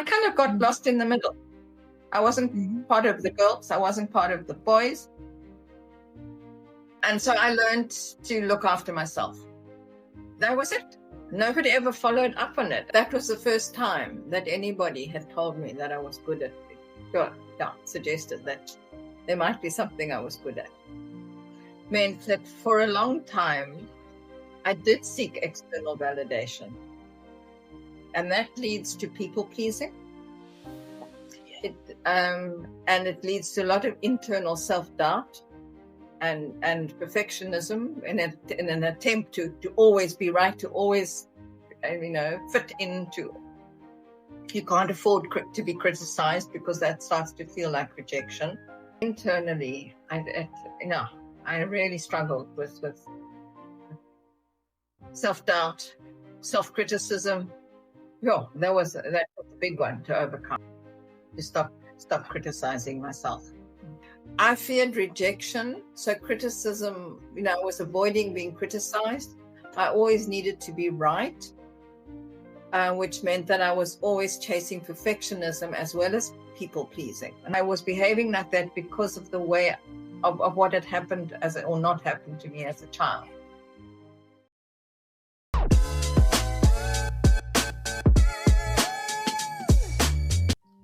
I kind of got lost in the middle. I wasn't part of the girls. I wasn't part of the boys. And so I learned to look after myself. That was it. Nobody ever followed up on it. That was the first time that anybody had told me that I was good at it. Suggested that there might be something I was good at. Meant that for a long time, I did seek external validation. And that leads to people pleasing. And it leads to a lot of internal self-doubt and perfectionism in an attempt to always be right, to always, fit into. You can't afford to be criticized because that starts to feel like rejection. Internally, I really struggled with self-doubt, self-criticism. That was a big one to overcome, to stop criticizing myself. I feared rejection, so criticism, I was avoiding being criticized. I always needed to be right, which meant that I was always chasing perfectionism as well as people pleasing. And I was behaving like that because of the way of what had happened or not happened to me as a child.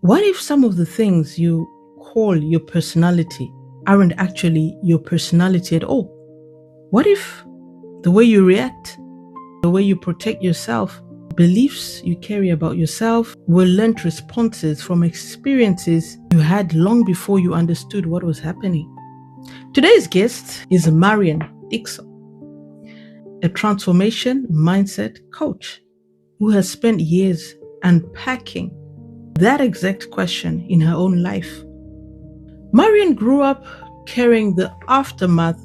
What if some of the things you call your personality aren't actually your personality at all? What if the way you react, the way you protect yourself, beliefs you carry about yourself were learned responses from experiences you had long before you understood what was happening? Today's guest is Marian Dixon, a transformation mindset coach who has spent years unpacking that exact question in her own life. Marian grew up carrying the aftermath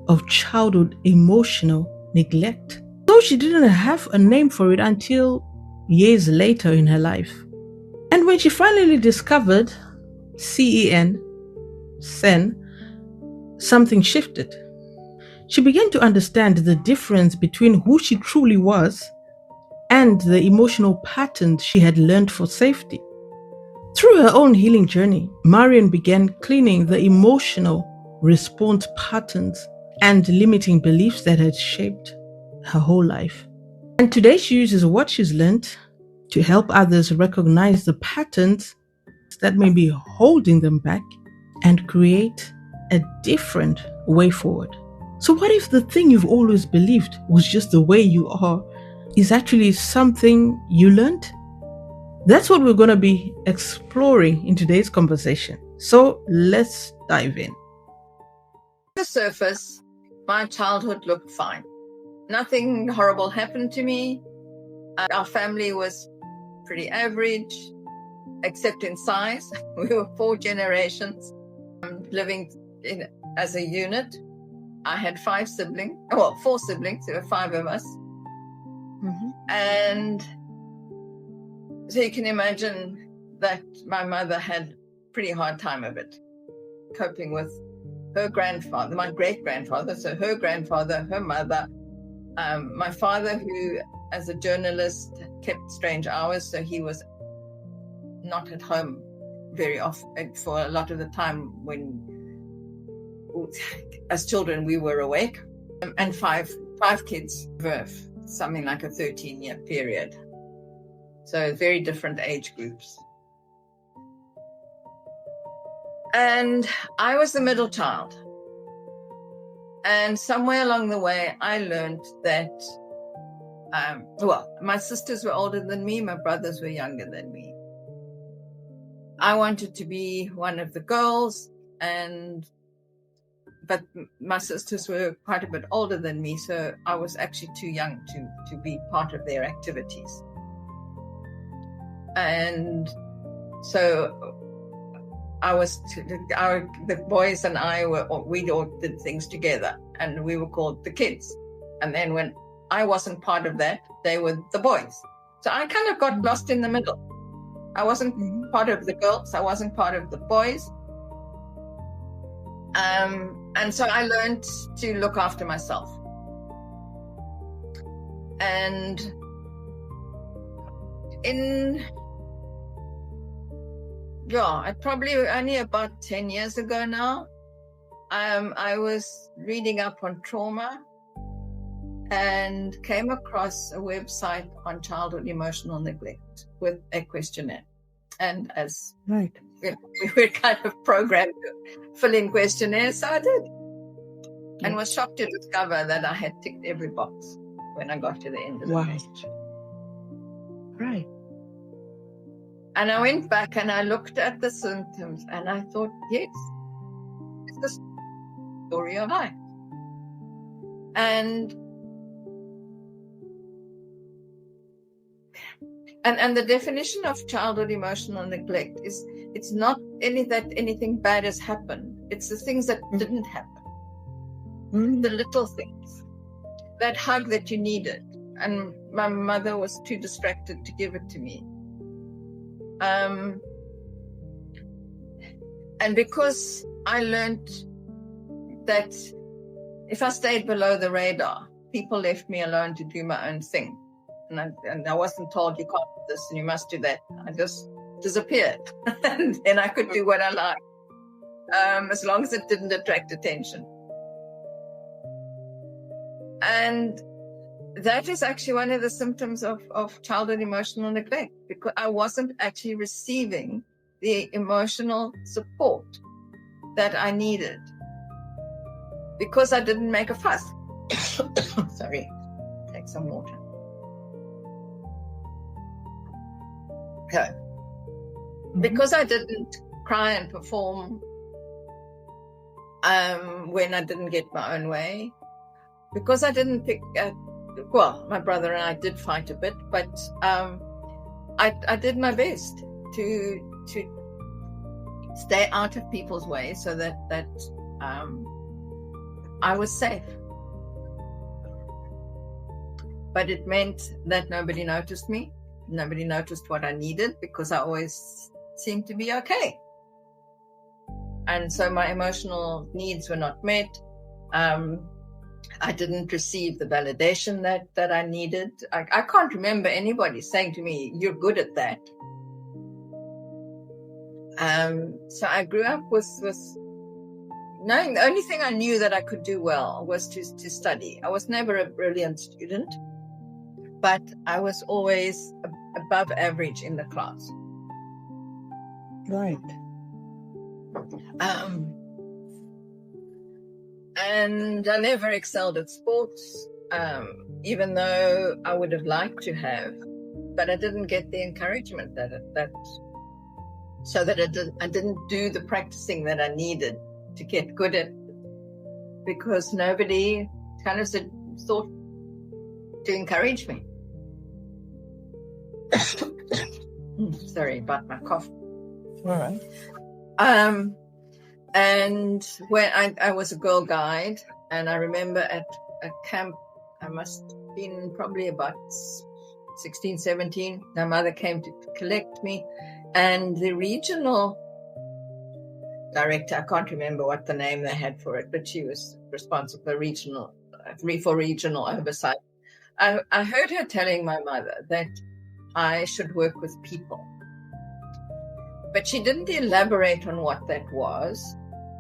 of childhood emotional neglect, though she didn't have a name for it until years later in her life. And when she finally discovered CEN, something shifted. She began to understand the difference between who she truly was and the emotional patterns she had learned for safety. Through her own healing journey, Marian began cleaning the emotional response patterns and limiting beliefs that had shaped her whole life. And today she uses what she's learned to help others recognize the patterns that may be holding them back and create a different way forward. So what if the thing you've always believed was just the way you are is actually something you learned? That's what we're going to be exploring in today's conversation. So let's dive in. On the surface, my childhood looked fine. Nothing horrible happened to me. Our family was pretty average, except in size. We were 4 generations living as a unit. I had 4 siblings. There were 5 of us. And so you can imagine that my mother had a pretty hard time of it, coping with her grandfather, my great-grandfather, so her grandfather, her mother, my father, who as a journalist kept strange hours, so he was not at home very often for a lot of the time when, as children, we were awake, and five kids for something like a 13-year period. So very different age groups. And I was the middle child. And somewhere along the way, I learned that, my sisters were older than me, my brothers were younger than me. I wanted to be one of the girls, but my sisters were quite a bit older than me, so I was actually too young to be part of their activities. And so the boys and we all did things together, and we were called the kids. And then when I wasn't part of that, they were the boys. So I kind of got lost in the middle. I wasn't part of the girls. I wasn't part of the boys. And so I learned to look after myself. And Yeah, probably only about 10 years ago now. I was reading up on trauma and came across a website on childhood emotional neglect with a questionnaire. And as Right. we were kind of programmed to fill in questionnaires, so I did. And was shocked to discover that I had ticked every box when I got to the end of the page. Right. And I went back and I looked at the symptoms and I thought, yes, it's the story of life. And the definition of childhood emotional neglect is it's not anything bad has happened. It's the things that didn't happen. The little things. That hug that you needed. And my mother was too distracted to give it to me. And because I learned that if I stayed below the radar, people left me alone to do my own thing. And I wasn't told you can't do this and you must do that. I just disappeared. And then I could do what I liked, as long as it didn't attract attention. And that is actually one of the symptoms of childhood emotional neglect, because I wasn't actually receiving the emotional support that I needed because I didn't make a fuss. Sorry, take some water. Okay. Because I didn't cry and perform when I didn't get my own way, because I didn't pick well, my brother and I did fight a bit, but I did my best to stay out of people's way so that I was safe. But it meant that nobody noticed me. Nobody noticed what I needed because I always seemed to be okay. And so my emotional needs were not met. I didn't receive the validation that I needed. I can't remember anybody saying to me, "You're good at that." So I grew up with knowing the only thing I knew that I could do well was to study. I was never a brilliant student, but I was always above average in the class. Right. And I never excelled at sports, even though I would have liked to have, but I didn't get the encouragement so that I didn't do the practicing that I needed to get good at, because nobody kind of thought to encourage me. Sorry about my cough. All right. And when I was a Girl Guide, and I remember at a camp, I must have been probably about 16, 17, my mother came to collect me, and the regional director, I can't remember what the name they had for it, but she was responsible for regional oversight. I heard her telling my mother that I should work with people, but she didn't elaborate on what that was.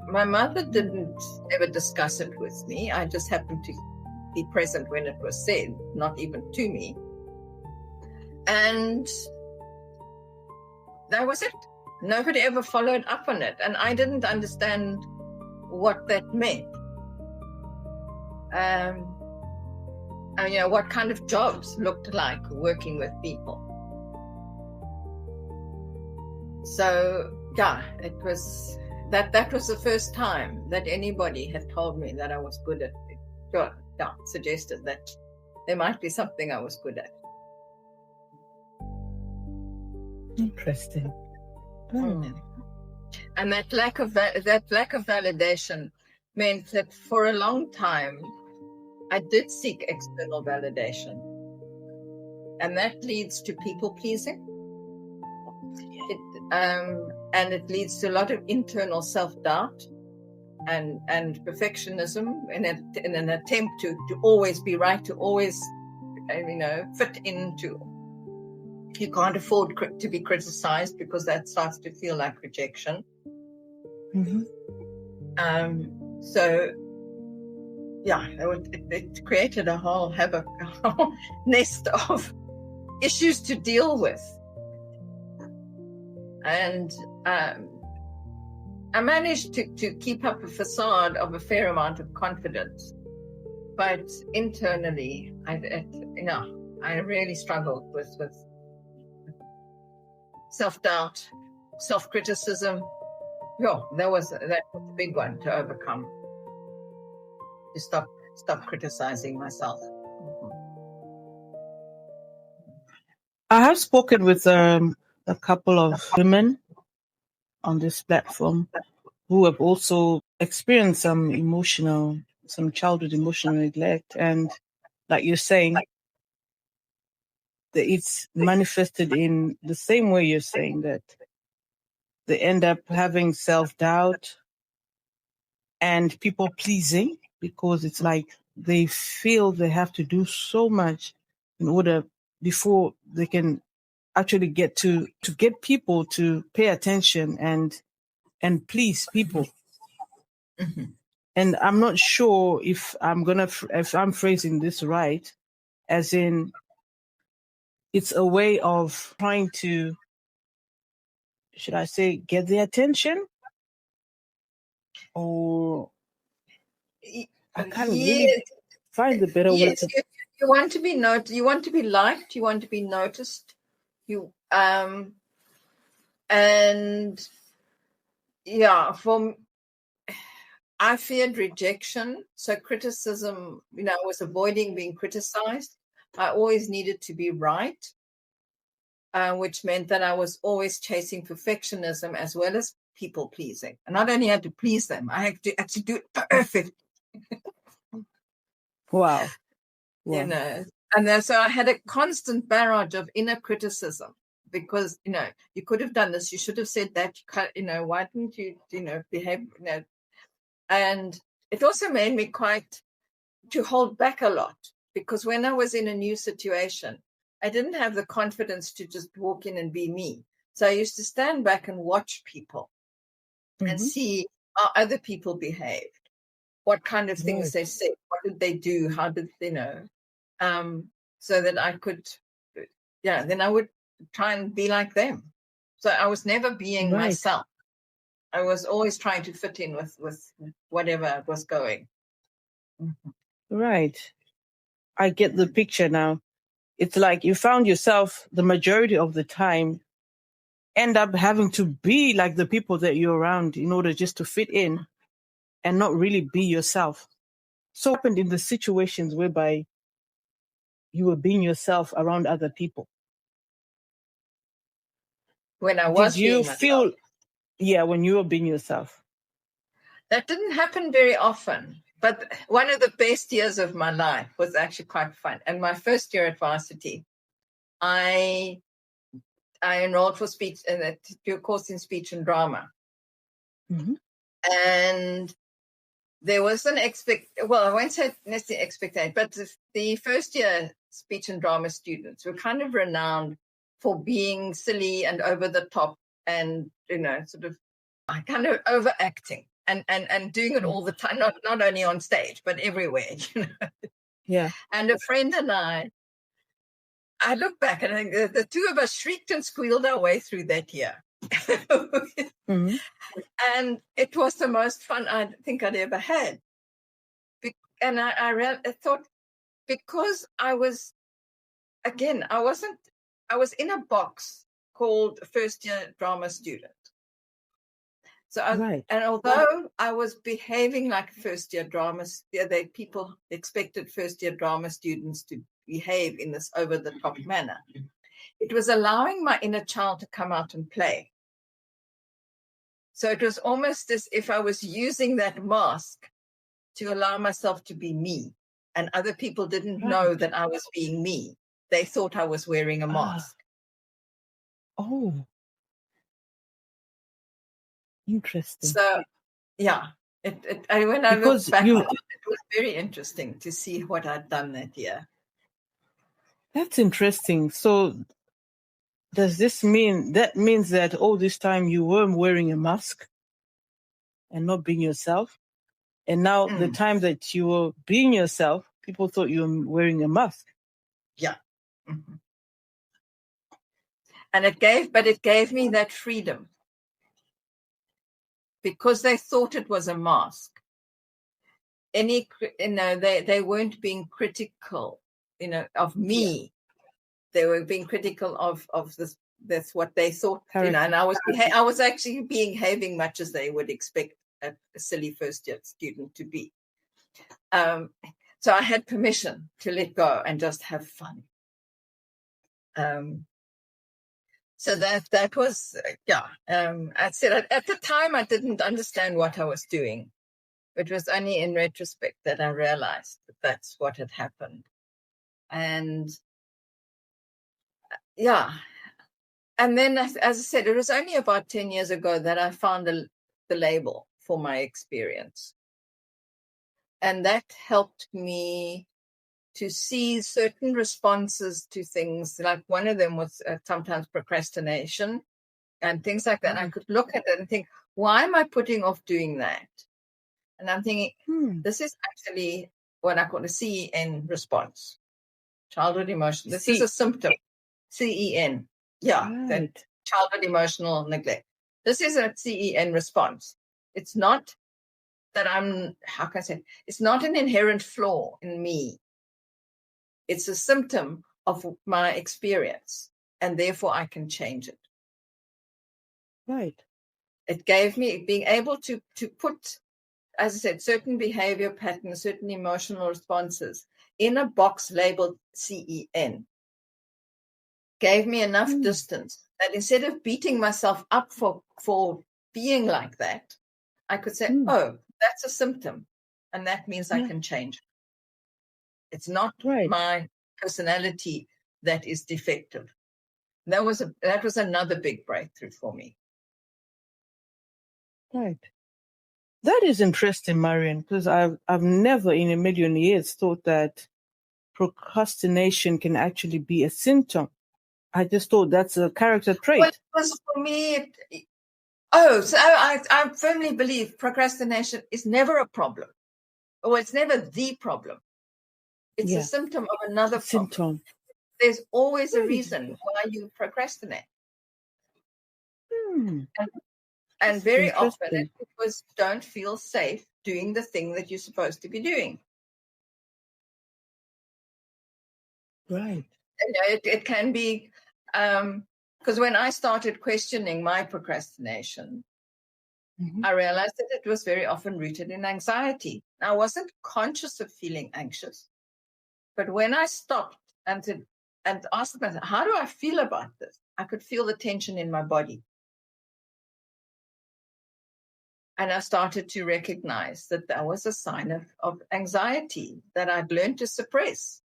My mother didn't ever discuss it with me. I just happened to be present when it was said, not even to me. And that was it. Nobody ever followed up on it. And I didn't understand what that meant. What kind of jobs looked like working with people. So, yeah, it was... That was the first time that anybody had told me that I was good at it. Suggested that there might be something I was good at. Interesting. Oh. And that lack of validation meant that for a long time I did seek external validation, and that leads to people pleasing. And it leads to a lot of internal self-doubt and perfectionism in an attempt to always be right, to always fit into You can't afford to be criticized because that starts to feel like rejection. Mm-hmm. So, yeah, it created a whole havoc, a whole nest of issues to deal with. And I managed to keep up a facade of a fair amount of confidence. But internally, I really struggled with self-doubt, self-criticism. Yeah, that was a big one to overcome. To stop criticizing myself. I have spoken with a couple of women on this platform who have also experienced some childhood emotional neglect, and like you're saying, that it's manifested in the same way you're saying, that they end up having self-doubt and people pleasing, because it's like they feel they have to do so much in order before they can actually get to get people to pay attention and please people. Mm-hmm. And I'm not sure if I'm phrasing this right, as in it's a way of trying to, should I say, get their attention, or I can't really find the better way to. You want to be you want to be liked, you want to be noticed, and yeah, I feared rejection, so criticism, I was avoiding being criticized. I always needed to be right, which meant that I was always chasing perfectionism as well as people pleasing. And not only had to please them, I had to actually do it perfect. Wow. And then, so I had a constant barrage of inner criticism because, you could have done this, you should have said that, why didn't you, behave, and it also made me to hold back a lot, because when I was in a new situation, I didn't have the confidence to just walk in and be me. So I used to stand back and watch people and see how other people behaved, what kind of things they said, what did they do, how did they so that I could, then I would try and be like them. So I was never being myself. I was always trying to fit in with whatever was going. Right. I get the picture now. It's like you found yourself the majority of the time end up having to be like the people that you're around in order just to fit in and not really be yourself. So what happened in the situations whereby you were being yourself around other people? When I was Did you being feel myself? Yeah, when you were being yourself. That didn't happen very often, but one of the best years of my life was actually quite fun. And my first year at varsity, I enrolled for speech and to do a course in speech and drama. Mm-hmm. And there was I won't say necessarily expectation, but the first year speech and drama students were kind of renowned for being silly and over the top and, sort of kind of overacting and doing it all the time, not only on stage, but everywhere, Yeah. And a friend and I look back and I think the two of us shrieked and squealed our way through that year. Mm-hmm. And it was the most fun I think I'd ever had. And I thought, because I was in a box called first year drama student. So and although I was behaving like first year drama, people expected first year drama students to behave in this over the top manner. It was allowing my inner child to come out and play. So it was almost as if I was using that mask to allow myself to be me. And other people didn't know that I was being me. They thought I was wearing a mask. Oh, interesting. So, yeah, when I look back, it was very interesting to see what I'd done that year. That's interesting. So does this mean that means that all this time you were wearing a mask and not being yourself? And now the time that you were being yourself, people thought you were wearing a mask. Yeah. Mm-hmm. And it gave me that freedom, because they thought it was a mask. They weren't being critical, of me. Yeah. They were being critical of this. That's what they thought, and I was actually behaving much as they would expect a silly first year student to be. So I had permission to let go and just have fun. So that was, I said at the time I didn't understand what I was doing. It was only in retrospect that I realized that that's what had happened. And and then, as I said, it was only about 10 years ago that I found the label for my experience. And that helped me to see certain responses to things. Like one of them was sometimes procrastination and things like that. I could look at it and think, why am I putting off doing that? And I'm thinking, this is actually what I call a CEN response, childhood emotion. This is a symptom, CEN. Yeah, that childhood emotional neglect. This is a CEN response. It's not that it's not an inherent flaw in me. It's a symptom of my experience, and therefore I can change it. Right. It gave me being able to put, as I said, certain behavior patterns, certain emotional responses in a box labeled CEN. Gave me enough distance that instead of beating myself up for being like that, I could say, oh, that's a symptom, and that means I can change it. It's not my personality that is defective. That was another big breakthrough for me. Right. That is interesting, Marian, because I've never in a million years thought that procrastination can actually be a symptom. I just thought that's a character trait. Well, it was for me. So I firmly believe procrastination is never a problem, or it's never the problem. It's a symptom of another problem. There's always a reason why you procrastinate. And very often it's because you don't feel safe doing the thing that you're supposed to be doing. Right. It can be, because when I started questioning my procrastination, I realized that it was very often rooted in anxiety. I wasn't conscious of feeling anxious, but when I stopped and asked myself, how do I feel about this? I could feel the tension in my body. And I started to recognize that was a sign of anxiety that I'd learned to suppress.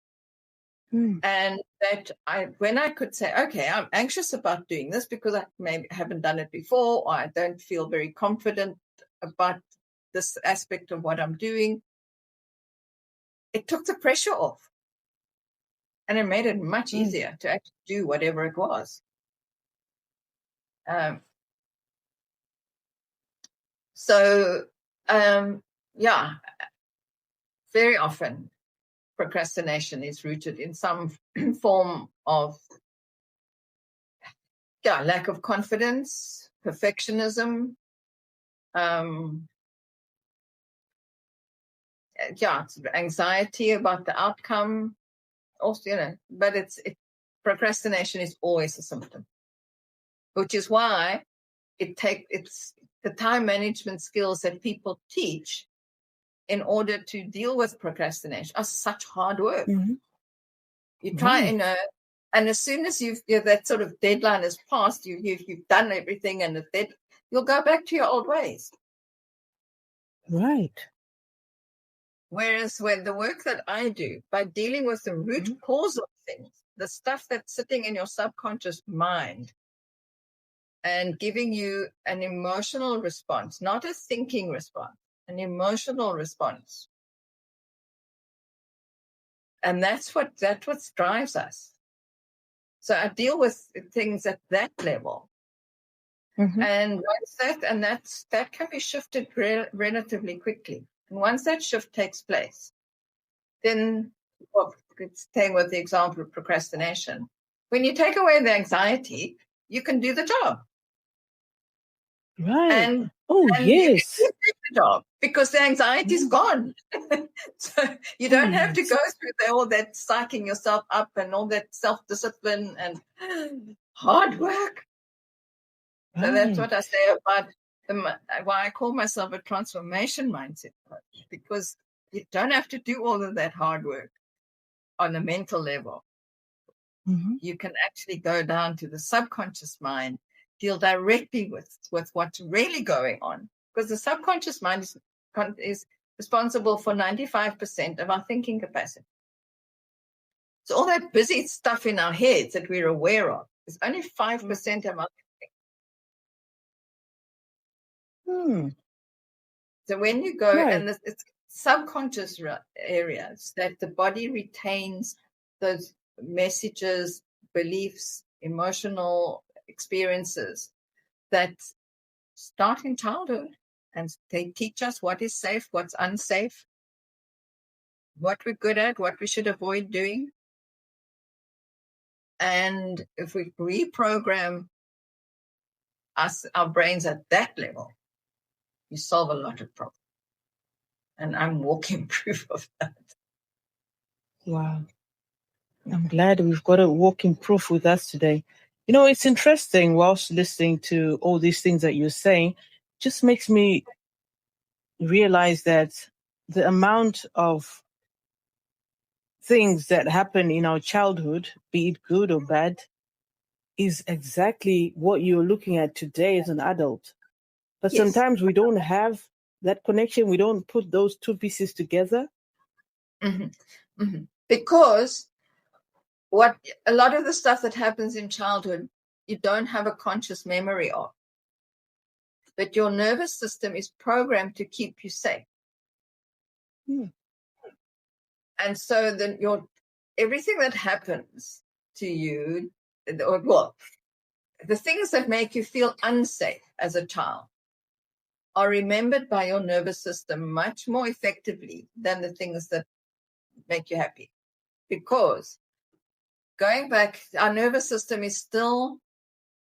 And that when I could say, okay, I'm anxious about doing this because I maybe haven't done it before, or I don't feel very confident about this aspect of what I'm doing, it took the pressure off. And it made it much easier to actually do whatever it was. Very often procrastination is rooted in some form of lack of confidence, perfectionism, anxiety about the outcome. Also, but procrastination is always a symptom, which is why it's the time management skills that people teach in order to deal with procrastination are such hard work. You try, and as soon as that sort of deadline is passed, you've done everything, and you'll go back to your old ways. Right. Whereas when the work that I do, by dealing with the root cause of things, the stuff that's sitting in your subconscious mind, and giving you an emotional response, not a thinking response, an emotional response. And that's what drives us. So I deal with things at that level. And once that can be shifted relatively quickly. And once that shift takes place, then, staying with the example of procrastination, when you take away the anxiety, you can do the job. Right. And yes. you can do the job because the anxiety is gone. So you don't have to go through all that psyching yourself up and all that self-discipline and hard work. Right. So that's what I say about why I call myself a transformation mindset coach, because you don't have to do all of that hard work on a mental level. You can actually go down to the subconscious mind, deal directly with what's really going on, because the subconscious mind is responsible for 95% of our thinking capacity. So all that busy stuff in our heads that we're aware of is only 5% of our thinking. So when you go, and it's subconscious areas that the body retains those messages, beliefs, emotional experiences that start in childhood, and they teach us what is safe, what's unsafe, what we're good at, what we should avoid doing. And if we reprogram our brains at that level, you solve a lot of problems. And I'm walking proof of that. Wow. I'm glad we've got a walking proof with us today. You know, it's interesting whilst listening to all these things that you're saying, just makes me realize that the amount of things that happen in our childhood, be it good or bad, is exactly what you're looking at today as an adult. But sometimes we don't have that connection. We don't put those two pieces together. Because a lot of the stuff that happens in childhood, you don't have a conscious memory of. But your nervous system is programmed to keep you safe. And so then everything that happens to you, the things that make you feel unsafe as a child are remembered by your nervous system much more effectively than the things that make you happy. Because going back, our nervous system is still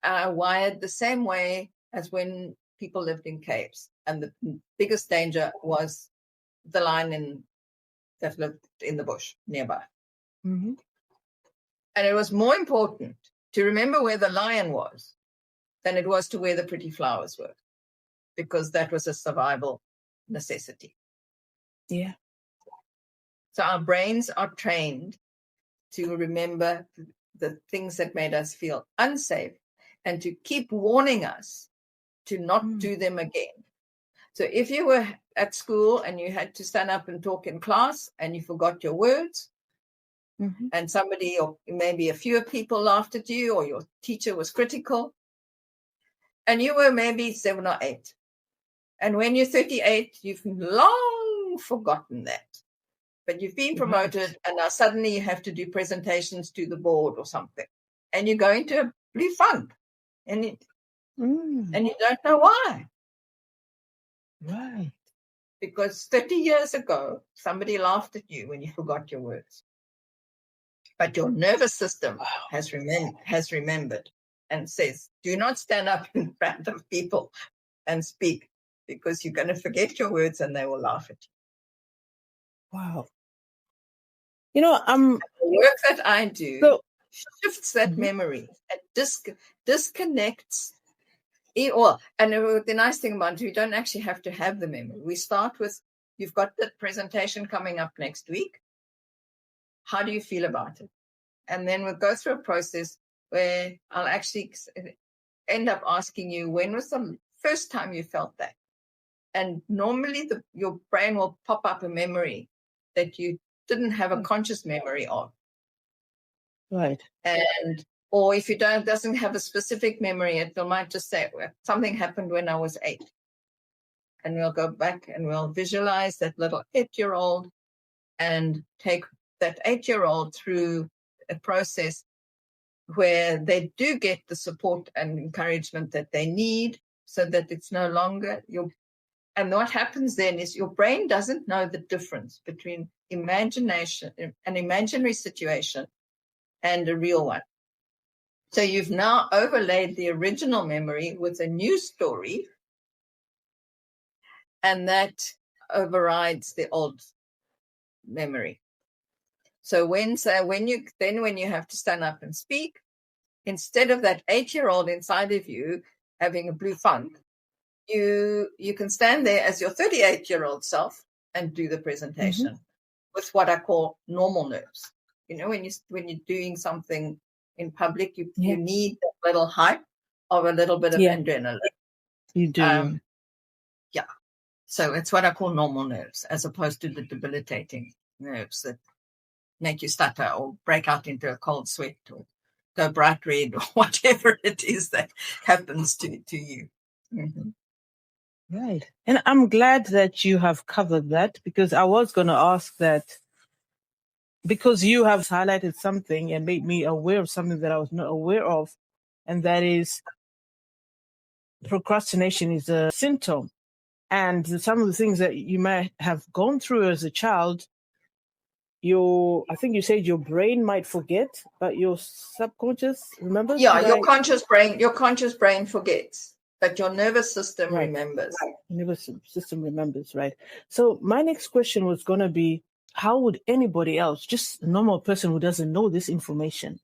wired the same way as when people lived in caves. And the biggest danger was the lion that lived in the bush nearby. And it was more important to remember where the lion was than it was to where the pretty flowers were, because that was a survival necessity. Yeah. So our brains are trained to remember the things that made us feel unsafe and to keep warning us to not do them again. So if you were at school and you had to stand up and talk in class and you forgot your words, and somebody or maybe a few people laughed at you, or your teacher was critical, and you were maybe 7 or 8. And when you're 38, you've long forgotten that. But you've been promoted, and now suddenly you have to do presentations to the board or something. And you go into a blue funk, and you don't know why. Right. Because 30 years ago, somebody laughed at you when you forgot your words. But your nervous system has remembered and says, do not stand up in front of people and speak, because you're going to forget your words and they will laugh at you. Wow. You know, the work that I do shifts that memory and disconnects. And the nice thing about it, you don't actually have to have the memory. We start with, you've got the presentation coming up next week. How do you feel about it? And then we'll go through a process where I'll actually end up asking you, when was the first time you felt that? And normally your brain will pop up a memory that you didn't have a conscious memory of. Right. Or if it doesn't have a specific memory, it might just say, well, something happened when I was 8. And we'll go back and we'll visualize that little 8-year-old and take that 8-year-old through a process where they do get the support and encouragement that they need, so that it's no longer and what happens then is your brain doesn't know the difference between imagination, an imaginary situation, and a real one. So you've now overlaid the original memory with a new story, and that overrides the old memory. So when you have to stand up and speak, instead of that 8-year-old inside of you having a blue funk, you can stand there as your 38-year-old self and do the presentation with what I call normal nerves. When you're doing something in public, you need that little hype of a little bit of adrenaline. You do. Yeah. So it's what I call normal nerves, as opposed to the debilitating nerves that make you stutter or break out into a cold sweat or go bright red or whatever it is that happens to you. Right. And I'm glad that you have covered that, because I was going to ask that, because you have highlighted something and made me aware of something that I was not aware of, and that is procrastination is a symptom. And some of the things that you might have gone through as a child, I think you said your brain might forget, but your subconscious remembers? Yeah, your conscious brain forgets, but your nervous system remembers. Right. Nervous system remembers, right? So my next question was going to be, how would anybody else, just a normal person who doesn't know this information,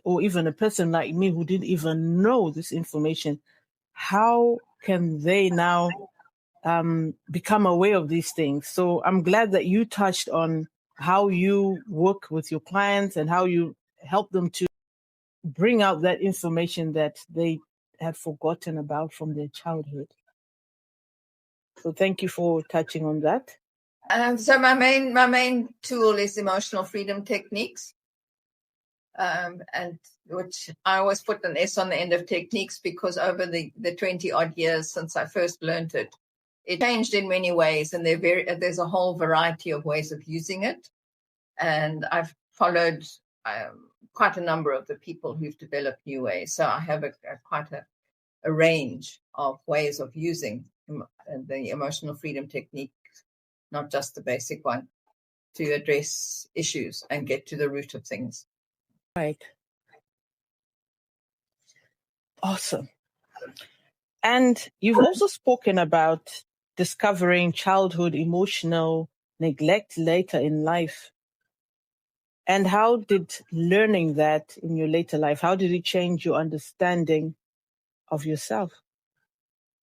or even a person like me who didn't even know this information, how can they now become aware of these things? So I'm glad that you touched on how you work with your clients and how you help them to bring out that information that they had forgotten about from their childhood. So thank you for touching on that. So my main tool is emotional freedom techniques, and which I always put an S on the end of techniques, because over the 20 odd years since I first learned it, it changed in many ways, and there's a whole variety of ways of using it. And I've followed quite a number of the people who've developed new ways. So I have quite a range of ways of using the emotional freedom technique, not just the basic one, to address issues and get to the root of things. Right. Awesome. And you've also spoken about discovering childhood emotional neglect later in life. And how did learning that in your later life, how did it change your understanding of yourself?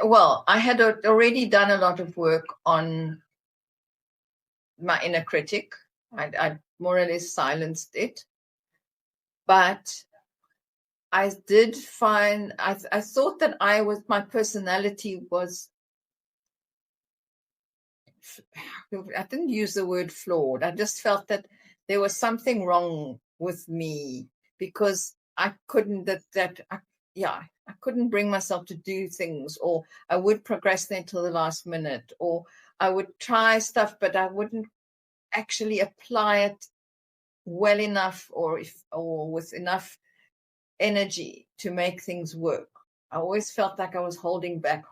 Well, I had already done a lot of work on my inner critic. I more or less silenced it. But I did find, I thought that my personality was, I didn't use the word flawed. I just felt that there was something wrong with me, because I couldn't, I couldn't bring myself to do things, or I would procrastinate till the last minute, or I would try stuff, but I wouldn't actually apply it well enough or with enough energy to make things work. I always felt like I was holding back,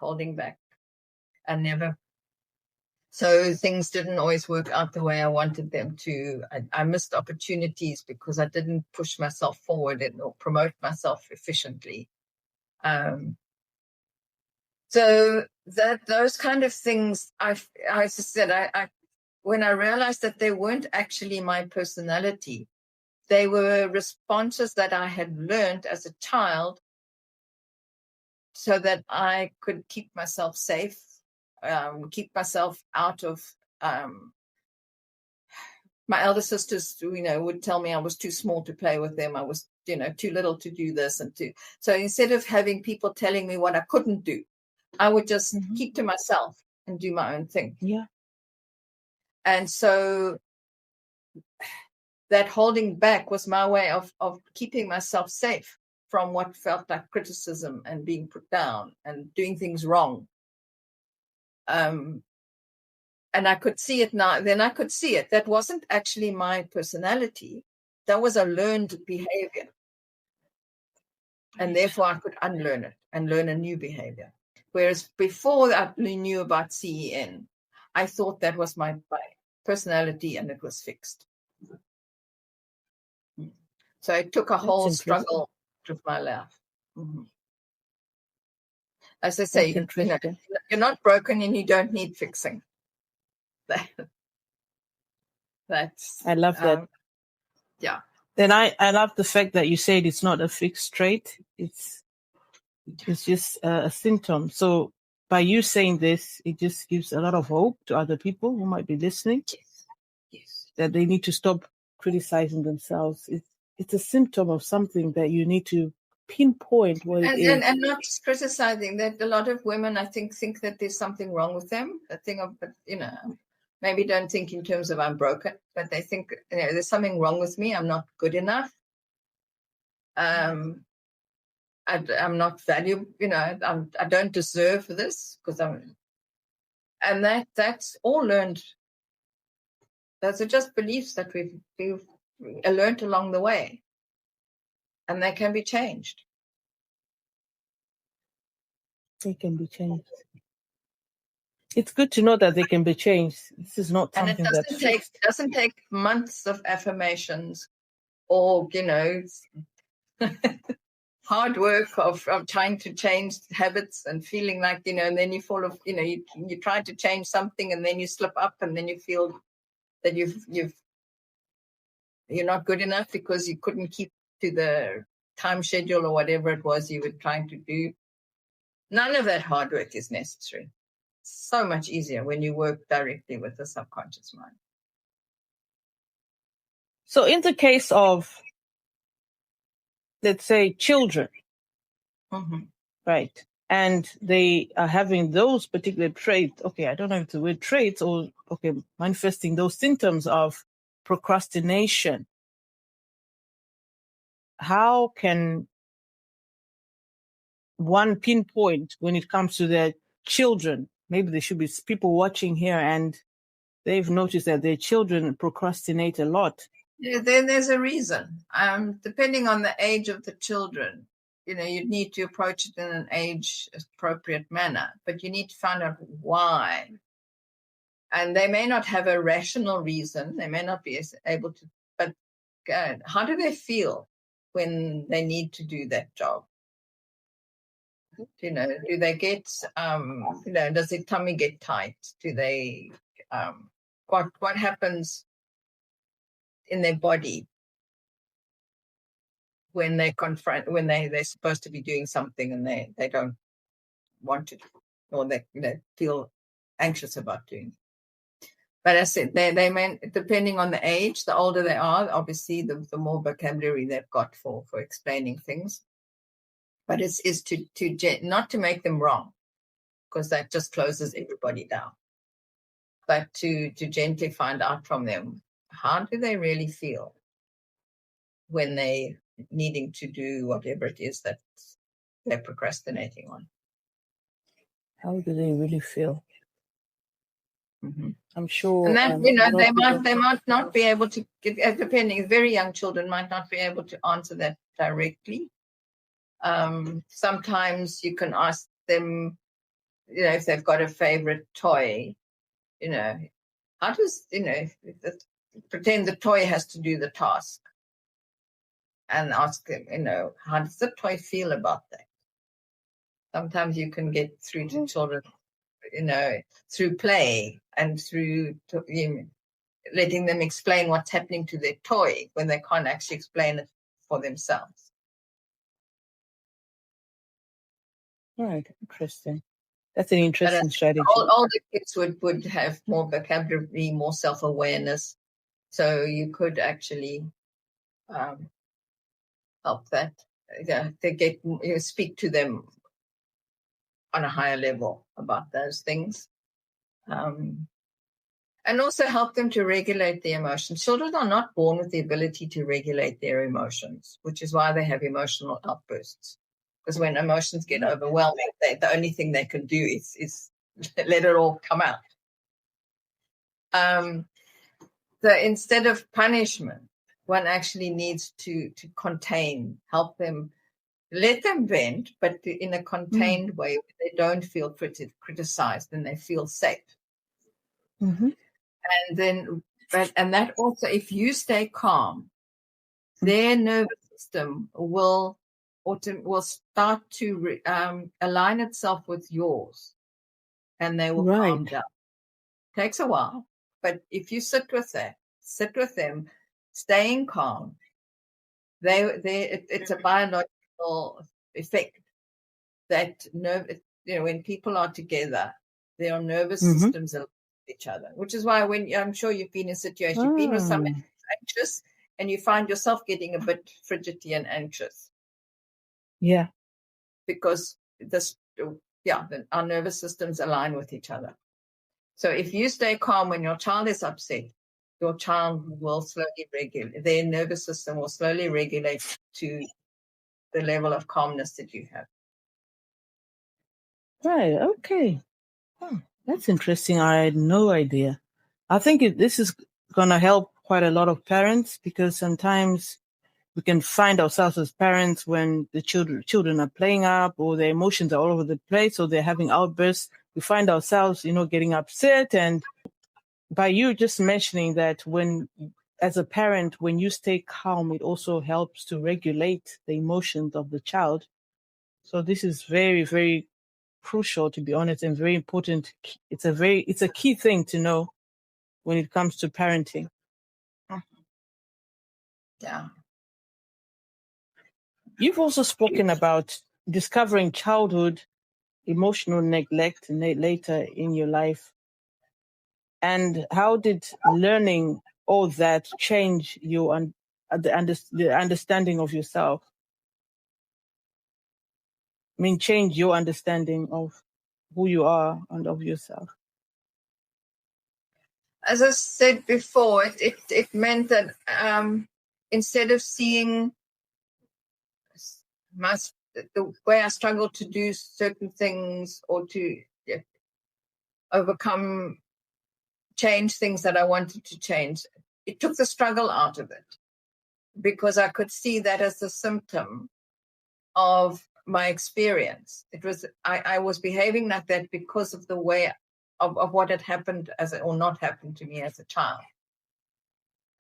and never. So things didn't always work out the way I wanted them to. I missed opportunities because I didn't push myself forward or promote myself efficiently. So those kind of things, I said, when I realized that they weren't actually my personality, they were responses that I had learned as a child, so that I could keep myself safe, keep myself out of. My elder sisters, would tell me I was too small to play with them. I was, too little to do this and to. So instead of having people telling me what I couldn't do, I would just keep to myself and do my own thing. Yeah. And so that holding back was my way of keeping myself safe from what felt like criticism and being put down and doing things wrong. And I could see it now. Then I could see it. That wasn't actually my personality. That was a learned behavior. And therefore I could unlearn it and learn a new behavior. Whereas before I knew about CEN, I thought that was my personality and it was fixed. So it took a whole struggle of my life. Mm-hmm. As I say, you're not broken and you don't need fixing. I love that. Yeah. Then I love the fact that you said it's not a fixed trait. It's just a symptom. So by you saying this, it just gives a lot of hope to other people who might be listening. Yes. That they need to stop criticizing themselves. It's a symptom of something that you need to pinpoint what it is. And not just criticizing. That a lot of women, I think that there's something wrong with them. A thing of, maybe don't think in terms of I'm broken, but they think there's something wrong with me. I'm not good enough. I'm not valuable. I don't deserve this because and that's all learned. Those are just beliefs that we've learned along the way, and they can be changed. They can be changed. It's good to know that they can be changed. This is not something it doesn't take months of affirmations or hard work of trying to change habits and feeling like and then you fall off. You try to change something and then you slip up and then you feel that you're not good enough because you couldn't keep to the time schedule or whatever it was you were trying to do. None of that hard work is necessary. So much easier when you work directly with the subconscious mind. So in the case of, let's say, children, right, and they are having those particular traits, okay, I don't know if the word traits or, manifesting those symptoms of procrastination, how can one pinpoint when it comes to their children? Maybe there should be people watching here and they've noticed that their children procrastinate a lot. Yeah, then there's a reason. Depending on the age of the children, you need to approach it in an age-appropriate manner, but you need to find out why. And they may not have a rational reason. They may not be able to, but how do they feel when they need to do that job? Do they get, does their tummy get tight? Do they, what happens in their body when they're supposed to be doing something and they don't want to, or they feel anxious about doing it? But as I said, they may, depending on the age, the older they are, obviously the more vocabulary they've got for explaining things. But it's to not to make them wrong, because that just closes everybody down. But to gently find out from them, how do they really feel when they needing to do whatever it is that they're procrastinating on? How do they really feel? I'm sure. And that, they might not be able to, depending, very young children might not be able to answer that directly. Sometimes you can ask them, if they've got a favorite toy, how does, pretend the toy has to do the task and ask them, how does the toy feel about that? Sometimes you can get through to children, through play and through letting them explain what's happening to their toy when they can't actually explain it for themselves. All right, interesting. That's an interesting strategy. Older kids would have more vocabulary, more self-awareness, so you could actually help that. They speak to them on a higher level about those things. And also help them to regulate their emotions. Children are not born with the ability to regulate their emotions, which is why they have emotional outbursts. Because when emotions get overwhelming, the only thing they can do is let it all come out. So instead of punishment, one actually needs to contain, help them let them vent, but in a contained way. They don't feel criticized and they feel safe. Mm-hmm. And then, and that also, if you stay calm, their nervous system will start to align itself with yours, and they will calm down. Takes a while, but if you sit with them, staying calm, it's a biological effect that when people are together, their nervous systems are each other, which is why when I'm sure you've been in a situation, you've been with someone who's anxious and you find yourself getting a bit fidgety and anxious. Yeah. Because our nervous systems align with each other. So if you stay calm when your child is upset, your child will slowly regulate, their nervous system will slowly regulate to the level of calmness that you have. Right. Okay. Oh, that's interesting. I had no idea. I think this is going to help quite a lot of parents, because sometimes we can find ourselves as parents when the children are playing up, or their emotions are all over the place, or they're having outbursts. We find ourselves, getting upset. And by you just mentioning that, as a parent, when you stay calm, it also helps to regulate the emotions of the child. So this is very, very crucial, to be honest, and very important. It's a key thing to know when it comes to parenting. Yeah. You've also spoken about discovering childhood emotional neglect later in your life. And how did learning all that change the understanding of yourself? Change your understanding of who you are and of yourself. As I said before, it meant that instead of seeing the way I struggled to do certain things or to overcome, change things that I wanted to change, it took the struggle out of it, because I could see that as a symptom of my experience. It was I was behaving like that because of the way of what had happened or not happened to me as a child.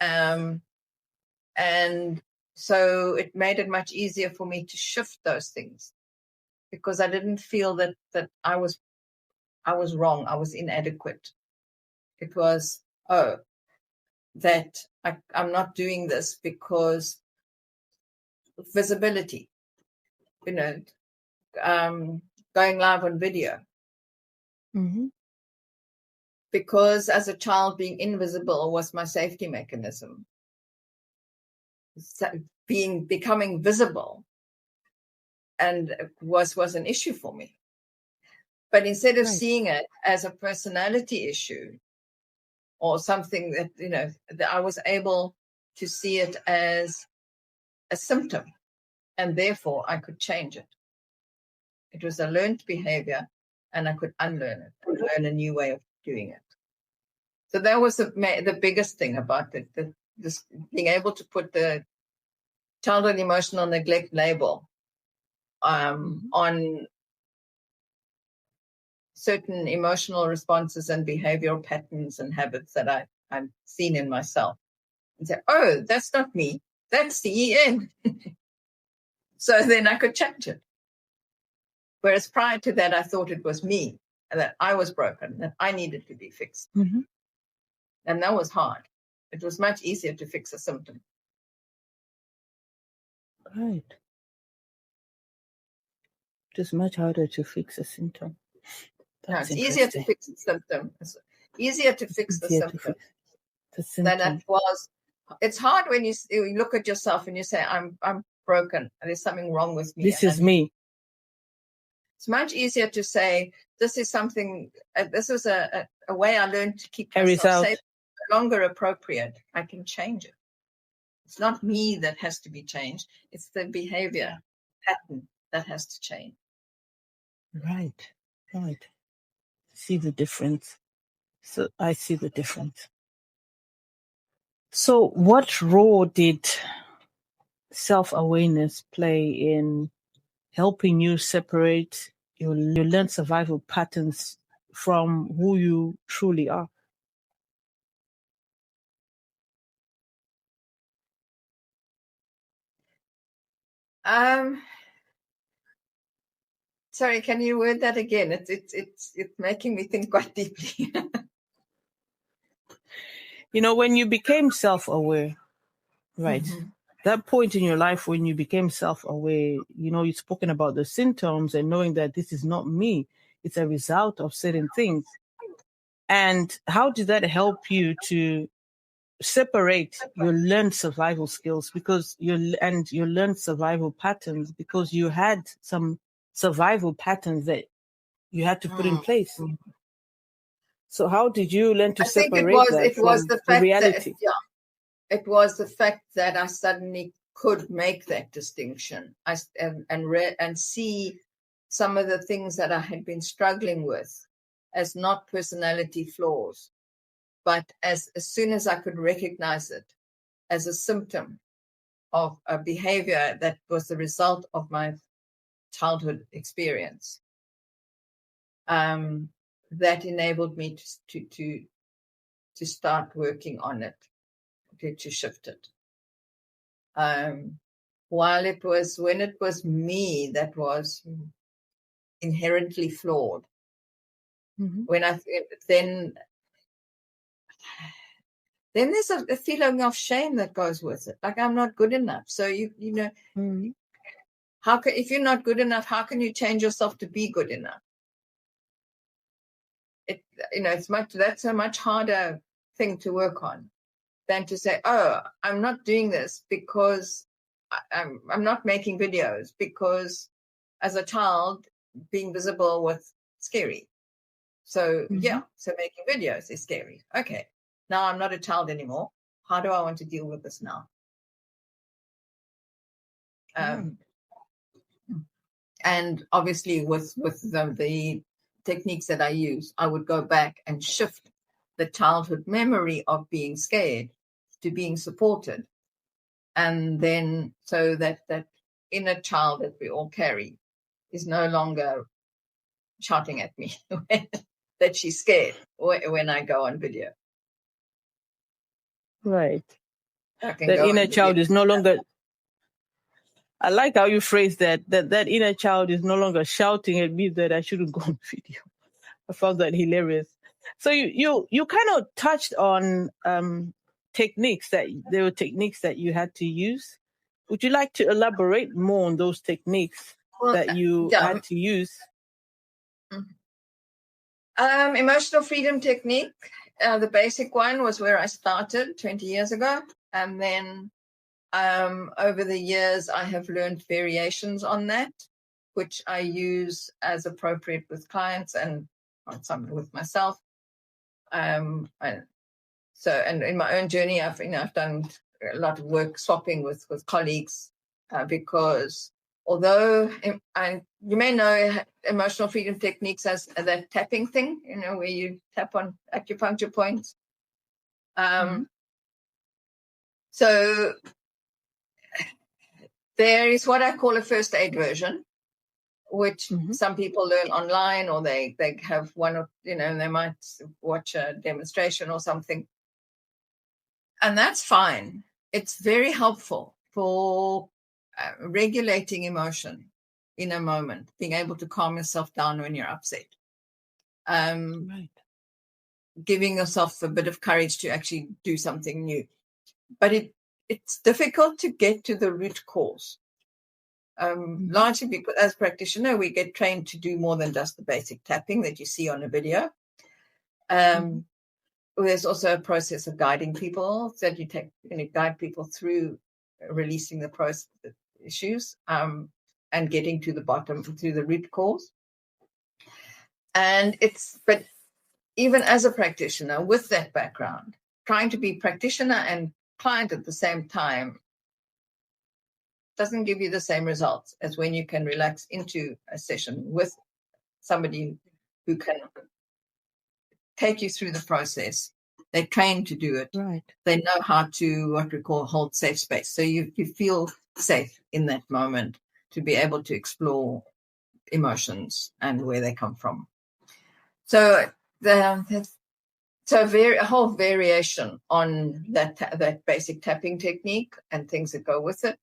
And so it made it much easier for me to shift those things, because I didn't feel that I was wrong, I was inadequate. It was, that I'm not doing this because visibility, going live on video. Mm-hmm. Because as a child, being invisible was my safety mechanism. Becoming visible and was an issue for me. But instead of seeing it as a personality issue or something that, that I was able to see it as a symptom, and therefore I could change it. It was a learned behavior, and I could unlearn it, learn a new way of doing it. So that was the biggest thing about it, this being able to put the childhood emotional neglect label on certain emotional responses and behavioral patterns and habits that I've seen in myself, and say, oh, that's not me, that's the EN. So then I could change it. Whereas prior to that, I thought it was me, and that I was broken, that I needed to be fixed. Mm-hmm. And that was hard. It was much easier to fix a symptom. Right. It is much harder to fix a symptom. It's easier to fix the symptom. It's easier to fix the symptom than it was. It's hard when you look at yourself and you say, I'm broken, and there's something wrong with me. This is me. It's much easier to say, this is something, this is a way I learned to keep myself safe, no longer appropriate. I can change it. It's not me that has to be changed. It's the behavior pattern that has to change. Right. See the difference. So I see the difference. So what role did self-awareness play in helping you separate your learned survival patterns from who you truly are? Sorry, can you word that again? It's making me think quite deeply. When you became self-aware, right? Mm-hmm. That point in your life when you became self-aware, you've spoken about the symptoms and knowing that this is not me, it's a result of certain things. And how did that help you to separate your learned survival skills your learned survival patterns, because you had some survival patterns that you had to put in place? So how did you learn to separate that from the the fact reality? it was the fact that I suddenly could make that distinction and see some of the things that I had been struggling with as not personality flaws, but as soon as I could recognize it as a symptom of a behavior that was the result of my childhood experience, that enabled me to start working on it, to shift it. When it was me that was inherently flawed, then there's a feeling of shame that goes with it. Like, I'm not good enough. So if you're not good enough, how can you change yourself to be good enough? That's a much harder thing to work on than to say, oh, I'm not doing this because I'm not making videos because as a child being visible was scary. So so making videos is scary. Okay, now I'm not a child anymore. How do I want to deal with this now? And obviously with the techniques that I use, I would go back and shift the childhood memory of being scared to being supported. And then so that inner child that we all carry is no longer shouting at me that she's scared when I go on video. Right. That inner child is no longer... I like how you phrase that inner child is no longer shouting at me that I shouldn't go on video. I found that hilarious. So you kind of touched on techniques that you had to use. Would you like to elaborate more on those techniques that you had to use? Emotional freedom technique. The basic one was where I started 20 years ago. And then over the years, I have learned variations on that, which I use as appropriate with clients and some with myself. And in my own journey, I've done a lot of work swapping with colleagues because although you may know emotional freedom techniques as that tapping thing, where you tap on acupuncture points. So there is what I call a first aid version, which some people learn online, or they have one of, and they might watch a demonstration or something. And that's fine. It's very helpful for regulating emotion in a moment, being able to calm yourself down when you're upset. Right. Giving yourself a bit of courage to actually do something new. But it's difficult to get to the root cause. Largely because as a practitioner, we get trained to do more than just the basic tapping that you see on a video. There's also a process of guiding people that you guide people through releasing the issues and getting to the bottom, through the root cause. But even as a practitioner with that background, trying to be practitioner and client at the same time doesn't give you the same results as when you can relax into a session with somebody who can take you through the process. They're trained to do it. Right. They know how to, what we call, hold safe space. So you feel safe in that moment to be able to explore emotions and where they come from. So a whole variation on that basic tapping technique and things that go with it.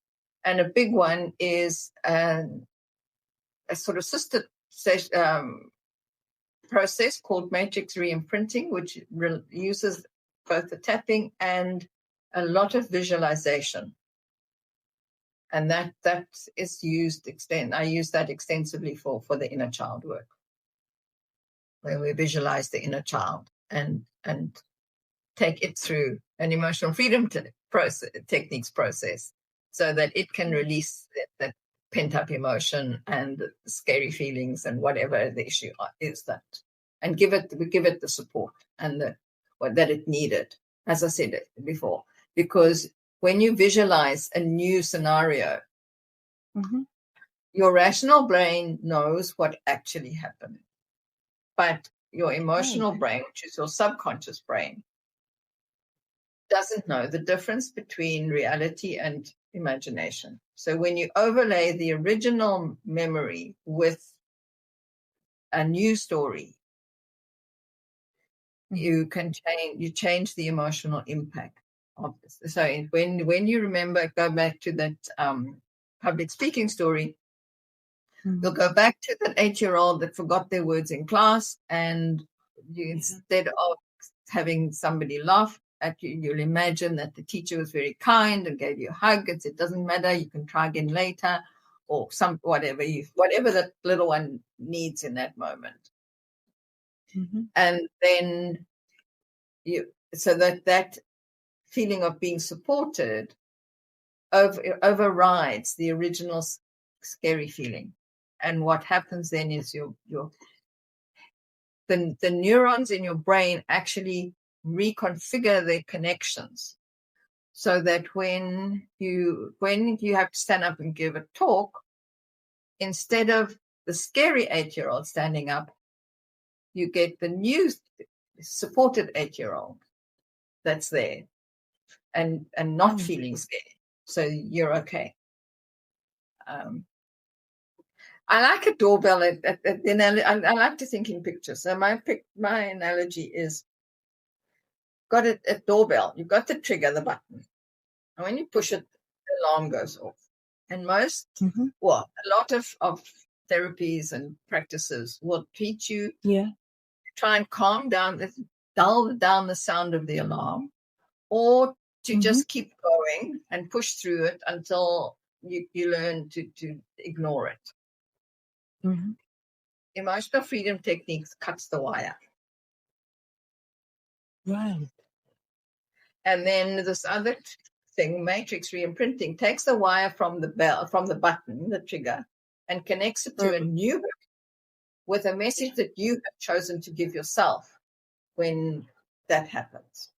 And a big one is a sort of sister process called matrix re-imprinting, which uses both the tapping and a lot of visualization. And that is used I use that extensively for the inner child work, where we visualize the inner child and take it through an emotional freedom techniques process so that it can release that pent-up emotion and scary feelings and whatever the issue is, that, and we give it the support and that it needed, as I said before, because when you visualize a new scenario, your rational brain knows what actually happened, but your emotional brain, which is your subconscious brain, doesn't know the difference between reality and imagination. So when you overlay the original memory with a new story, you change the emotional impact of this. So when you remember, go back to that public speaking story, you'll go back to that 8-year-old that forgot their words in class, and instead of having somebody laugh at you, you'll imagine that the teacher was very kind and gave you a hug and said, "Doesn't matter, you can try again later," or whatever that little one needs in that moment. And then so that feeling of being supported overrides the original scary feeling. And what happens then is the neurons in your brain actually reconfigure their connections, so that when you have to stand up and give a talk, instead of the scary 8-year-old standing up, you get the new supported 8-year-old that's there and not feeling scared. So you're okay. I like a doorbell. I like to think in pictures. So my analogy is, got a doorbell. You've got the trigger, the button. And when you push it, the alarm goes off. And a lot of therapies and practices will teach you try and calm down, dull down the sound of the alarm, or to just keep going and push through it until you learn to ignore it. Emotional freedom techniques cuts the wire. Right. And then this other thing, matrix re-imprinting, takes the wire from the button, the trigger, and connects it to a new with a message that you have chosen to give yourself when that happens.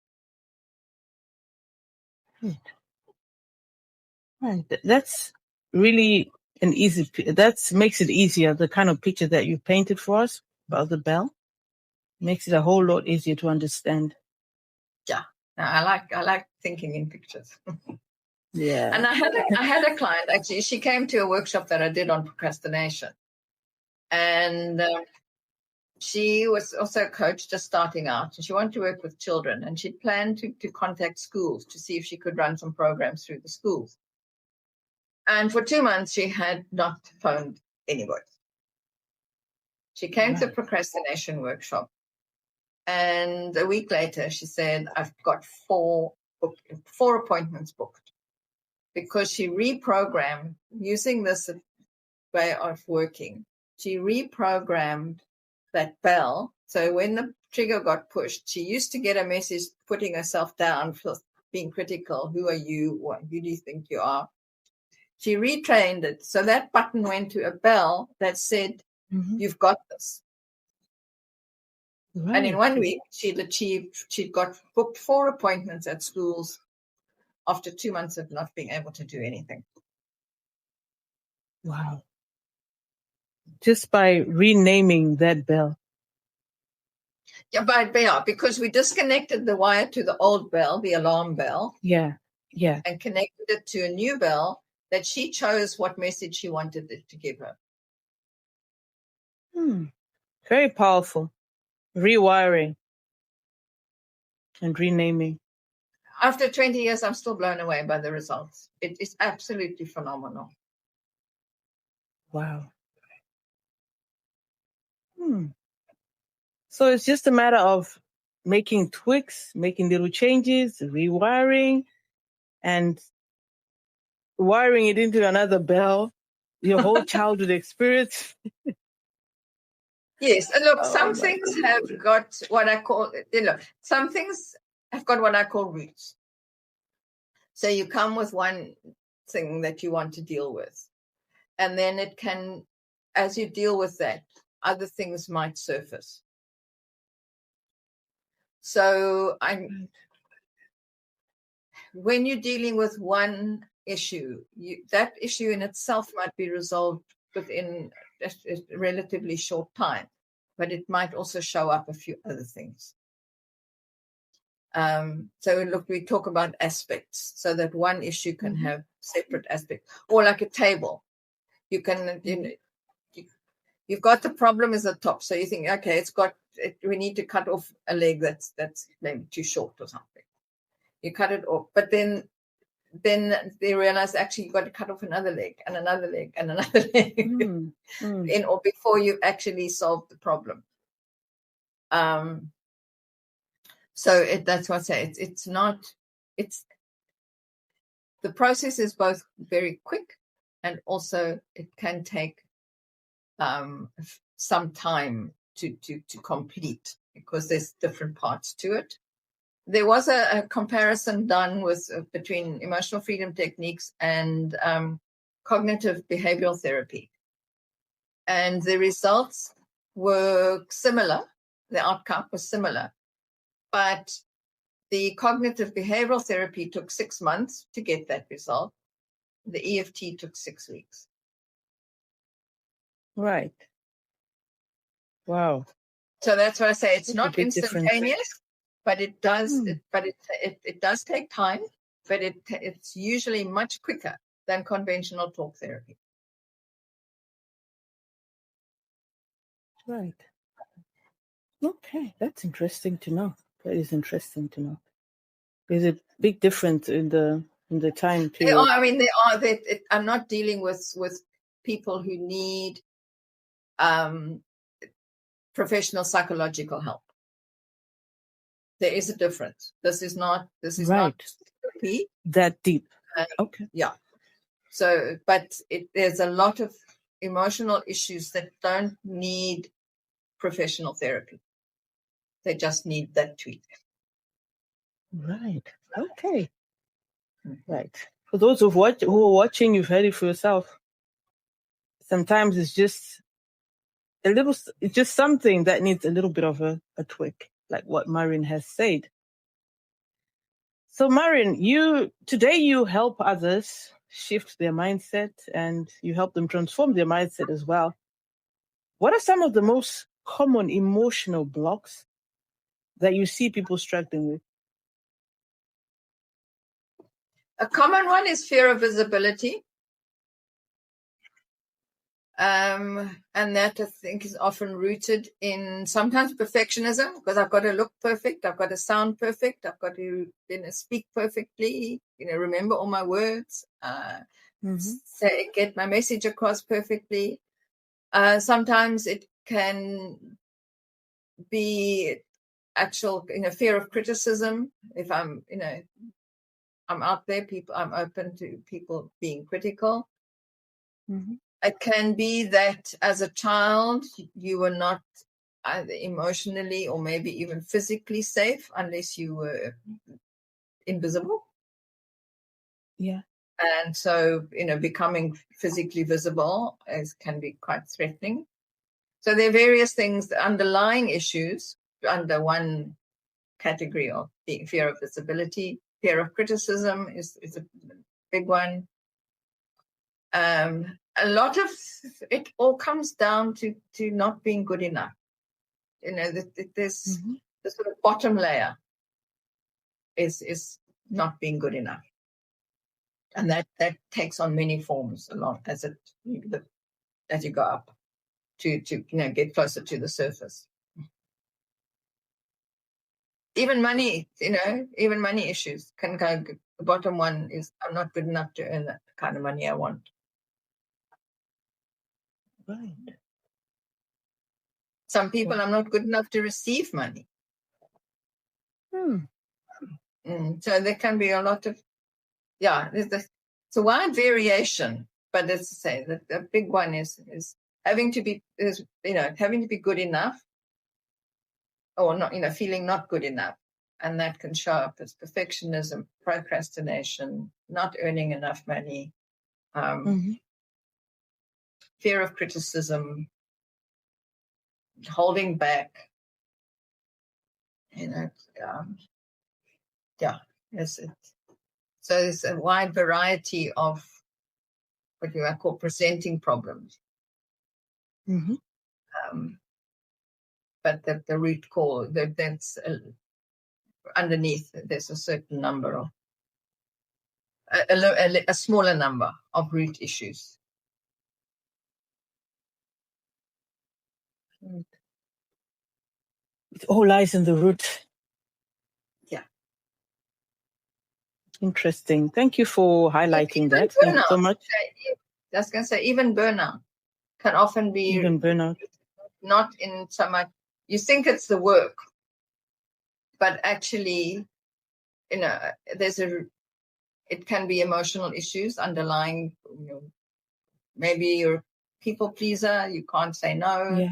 Right. That's really that makes it easier. The kind of picture that you painted for us about the bell makes it a whole lot easier to understand. Yeah, I like thinking in pictures. Yeah. And I had a client, actually. She came to a workshop that I did on procrastination, and she was also a coach just starting out, and she wanted to work with children, and she planned to contact schools to see if she could run some programs through the schools. And for 2 months, she had not phoned anybody. She came to the procrastination workshop, and a week later, she said, "I've got 4 appointments booked," because she reprogrammed, using this way of working. She reprogrammed that bell. So when the trigger got pushed, she used to get a message putting herself down for being critical. Who are you? Who do you think you are? She retrained it. So that button went to a bell that said, "You've got this." Right. And in 1 week, she'd got booked 4 appointments at schools after 2 months of not being able to do anything. Wow. Just by renaming that bell. Yeah, because we disconnected the wire to the old bell, the alarm bell. Yeah. And connected it to a new bell that she chose what message she wanted it to give her. Very powerful. Rewiring and renaming. After 20 years, I'm still blown away by the results. It is absolutely phenomenal. Wow. So it's just a matter of making tweaks, making little changes, rewiring, and wiring it into another bell, your whole childhood experience. Yes, and look, some things have got what I call, some things have got what I call roots. So you come with one thing that you want to deal with, and then it can, as you deal with that, other things might surface. So when you're dealing with one issue, that issue in itself might be resolved within a relatively short time, but it might also show up a few other things. So look, we talk about aspects, so that one issue can have separate aspects, or like a table. You can, you've got the problem is the top, so you think, okay, we need to cut off a leg that's maybe too short or something. You cut it off, but then they realize actually you've got to cut off another leg and another leg and another leg or before you actually solve the problem. So that's what I say. It's the process is both very quick, and also it can take some time to complete, because there's different parts to it. There was a comparison done between emotional freedom techniques and cognitive behavioral therapy, and the results were similar. The outcome was similar, but the cognitive behavioral therapy took 6 months to get that result. The EFT took 6 weeks. Right. Wow. So that's why I say it's not instantaneous, but it does. It does take time, but it's usually much quicker than conventional talk therapy. Right. Okay, that's interesting to know. That is interesting to know. There's a big difference in the time period. I'm not dealing with people who need professional psychological help. There is a difference. This is not therapy that deep. Okay. Yeah. So, but there's a lot of emotional issues that don't need professional therapy. They just need that tweak. Right. Okay. Right. For those who are watching, you've heard it for yourself. Sometimes it's just something that needs a little bit of a tweak, like what Marian has said. So Marian, today you help others shift their mindset, and you help them transform their mindset as well. What are some of the most common emotional blocks that you see people struggling with? A common one is fear of visibility. And that, I think, is often rooted in sometimes perfectionism, because I've got to look perfect, I've got to sound perfect, I've got to speak perfectly, remember all my words, get my message across perfectly. Sometimes it can be actual, fear of criticism. If I'm out there, I'm open to people being critical. It can be that as a child, you were not either emotionally or maybe even physically safe unless you were invisible. Yeah. And so, becoming physically visible can be quite threatening. So there are various things, underlying issues under one category of fear of visibility. Fear of criticism is a big one. A lot of it all comes down to not being good enough. There's the sort of bottom layer is not being good enough. And that takes on many forms along as you go up to get closer to the surface. Even money, even money issues can go. The bottom one is I'm not good enough to earn that kind of money I want. Right. Some people, I'm not good enough to receive money. So there can be a lot of, it's a wide variation, but let's say that the big one is having to be good enough, or not, feeling not good enough. And that can show up as perfectionism, procrastination, not earning enough money, fear of criticism, holding back. So there's a wide variety of what you call presenting problems. But the root cause, that's underneath, there's a certain number of, a smaller number of root issues. It all lies in the root. Yeah. Interesting. Thank you for highlighting that. Thank you so much. I was going to say, even burnout can often be not in so much, you think it's the work, but actually, it can be emotional issues underlying, maybe you're a people pleaser, you can't say no.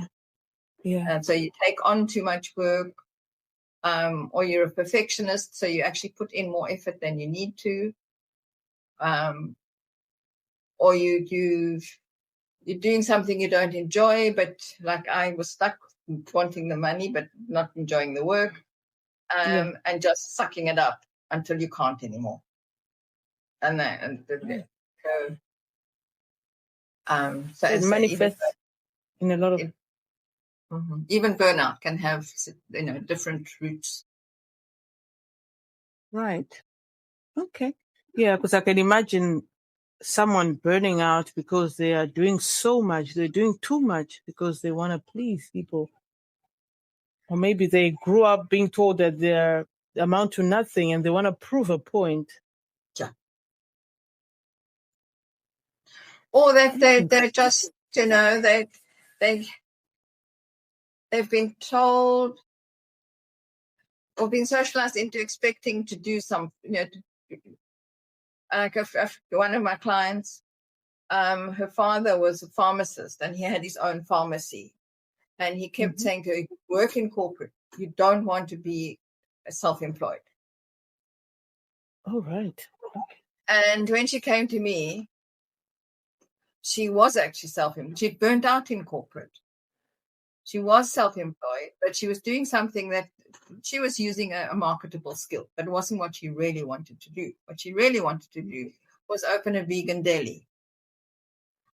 Yeah. And so you take on too much work, or you're a perfectionist, so you actually put in more effort than you need to. Or you're doing something you don't enjoy, but like I was stuck wanting the money, but not enjoying the work, and just sucking it up until you can't anymore. So it manifests in a lot of. Even burnout can have, different roots. Right. Okay. Yeah, because I can imagine someone burning out because they are doing so much. They're doing too much because they want to please people. Or maybe they grew up being told that they amount to nothing and they want to prove a point. Yeah. Or that they're just, they've been told or been socialized into expecting to do something. Like one of my clients, her father was a pharmacist and he had his own pharmacy. And he kept saying to her, work in corporate. You don't want to be self-employed. Oh, right. And when she came to me, she was actually self-employed. She burnt out in corporate. She was self-employed, but she was doing something that she was using a marketable skill, but it wasn't what she really wanted to do. What she really wanted to do was open a vegan deli.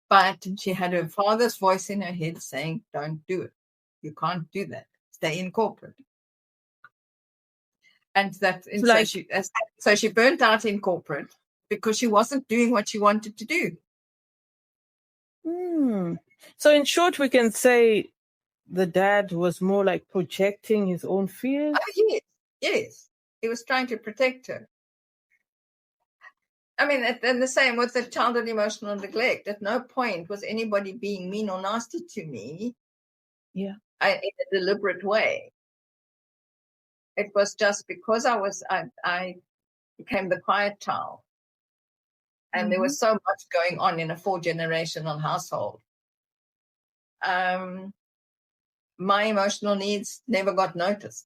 But she had her father's voice in her head saying, don't do it. You can't do that. Stay in corporate. And so she burnt out in corporate because she wasn't doing what she wanted to do. So in short, we can say the dad was more like projecting his own fears? Oh, yes. He was trying to protect her. I mean, and the same with the childhood emotional neglect. At no point was anybody being mean or nasty to me. Yeah. In a deliberate way. It was just because I became the quiet child. And there was so much going on in a 4-generational household. My emotional needs never got noticed.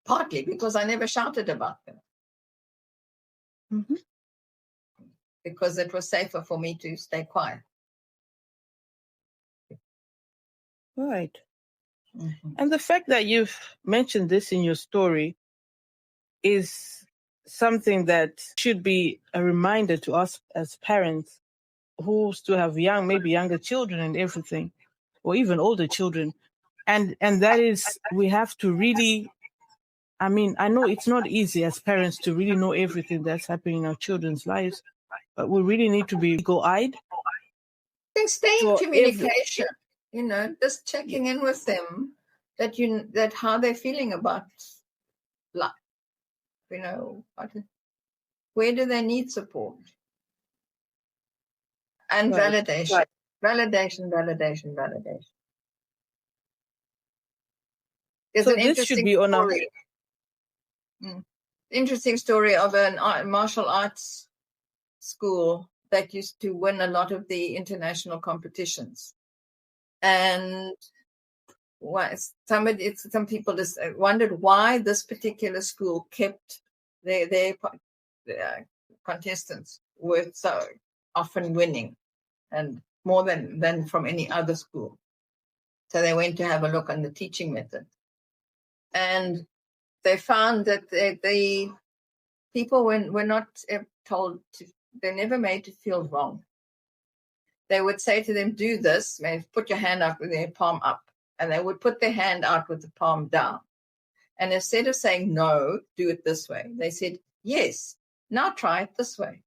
Partly because I never shouted about them. Because it was safer for me to stay quiet. Right. And the fact that you've mentioned this in your story is something that should be a reminder to us as parents who still have maybe younger children and everything, or even older children. And that is, we have to really I mean, I know it's not easy as parents to really know everything that's happening in our children's lives, but we really need to be eagle-eyed. I think stay in communication, just checking in with them that how they're feeling about life, where do they need support? And validation. Validation. There's an interesting story. Interesting story of a martial arts school that used to win a lot of the international competitions. And some people just wondered why this particular school kept their contestants were so often winning and more than from any other school. So they went to have a look on the teaching method. And they found that the people were not told to, they're never made to feel wrong. They would say to them, do this, put your hand up with their palm up. And they would put their hand out with the palm down. And instead of saying, no, do it this way, they said, yes, now try it this way.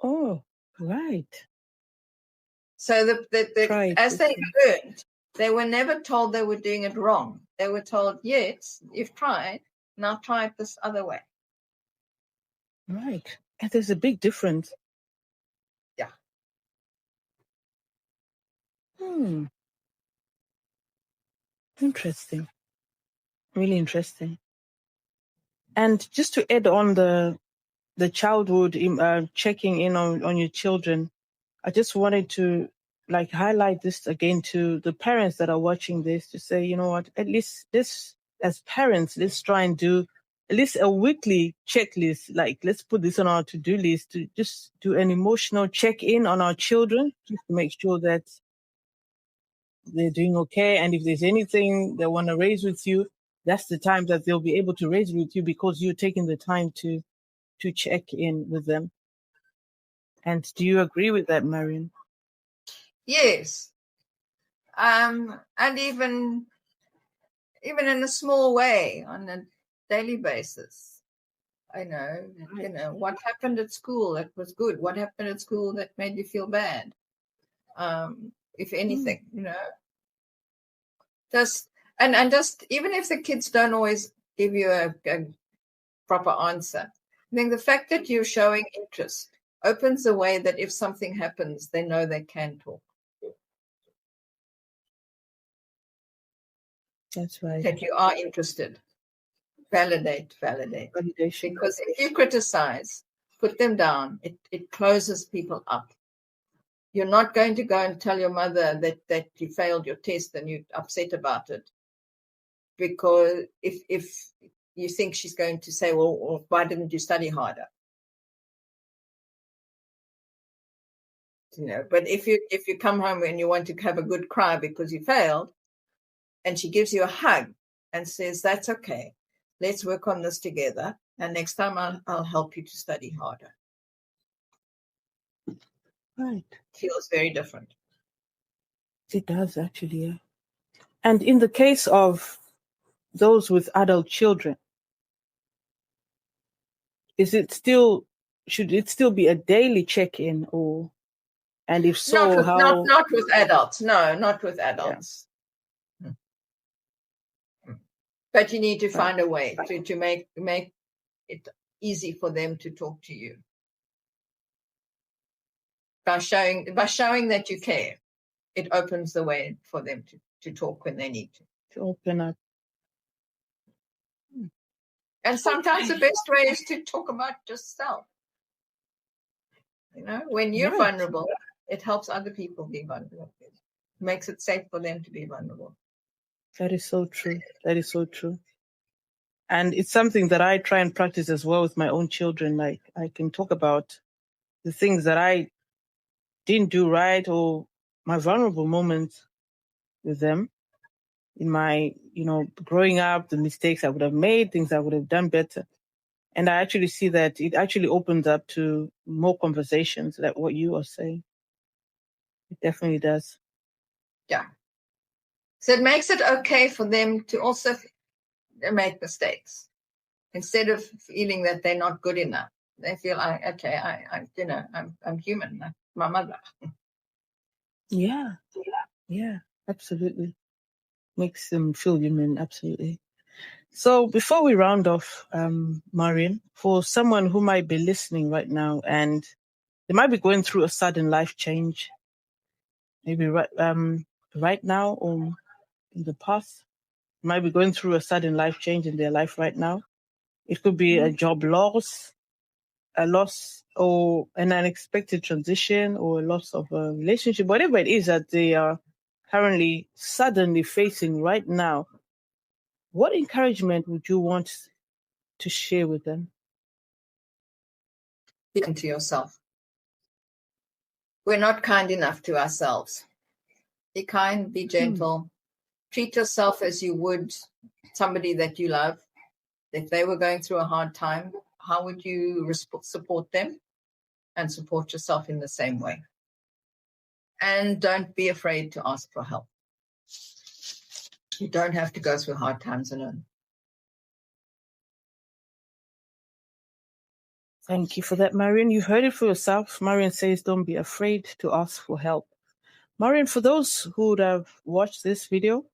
Oh, right. So as they learned, they were never told they were doing it wrong. They were told, yes, you've tried, now try it this other way. Right. And there's a big difference. Yeah. Interesting. Really interesting. And just to add on the childhood, checking in on your children, I just wanted to highlight this again to the parents that are watching this, to say, you know what, at least this, as parents, let's try and do at least a weekly checklist. Let's put this on our to-do list to just do an emotional check-in on our children, just to make sure that they're doing okay. And if there's anything they want to raise with you, that's the time that they'll be able to raise with you, because you're taking the time to check in with them. And do you agree with that, Marian? Yes. And even in a small way, on a daily basis. I know, what happened at school that was good? What happened at school that made you feel bad? If anything, just even if the kids don't always give you a proper answer, I think the fact that you're showing interest opens the way that if something happens, they know they can talk. That's right. That you are interested. Validate. Validation. Because if you criticize, put them down, it closes people up. You're not going to go and tell your mother that you failed your test and you're upset about it. Because if you think she's going to say, well, why didn't you study harder? But if you come home and you want to have a good cry because you failed, and she gives you a hug and says, that's okay, let's work on this together, and next time I'll help you to study harder. Right. Feels very different. It does, actually, yeah. And in the case of those with adult children, should it still be a daily check-in, or, and if so, not with adults? No, not with adults. Yeah. But you need to find a way to make it easy for them to talk to you. By showing that you care, it opens the way for them to talk when they need to open up. And sometimes the best way is to talk about yourself. When you're vulnerable, it helps other people be vulnerable. It makes it safe for them to be vulnerable. That is so true. And it's something that I try and practice as well with my own children. I can talk about the things that I didn't do right, or my vulnerable moments with them in my, growing up, the mistakes I would have made, things I would have done better. And I actually see that it actually opens up to more conversations, like what you are saying. It definitely does. Yeah. So it makes it okay for them to also they make mistakes. Instead of feeling that they're not good enough, they feel I'm human, like my mother. Yeah, absolutely. Makes them feel human, absolutely. So before we round off, Marian, for someone who might be listening right now and they might be going through a sudden life change, maybe right now or in the past, might be going through a sudden life change in their life right now. It could be a job loss, a loss or an unexpected transition or a loss of a relationship, whatever it is that they are currently suddenly facing right now. What encouragement would you want to share with them? Be kind to yourself. We're not kind enough to ourselves. Be kind, be gentle. Treat yourself as you would somebody that you love. If they were going through a hard time, how would you support them? And support yourself in the same way. And don't be afraid to ask for help. You don't have to go through hard times alone. Thank you for that, Marian. You heard it for yourself. Marian says, don't be afraid to ask for help. Marian, for those who would have watched this video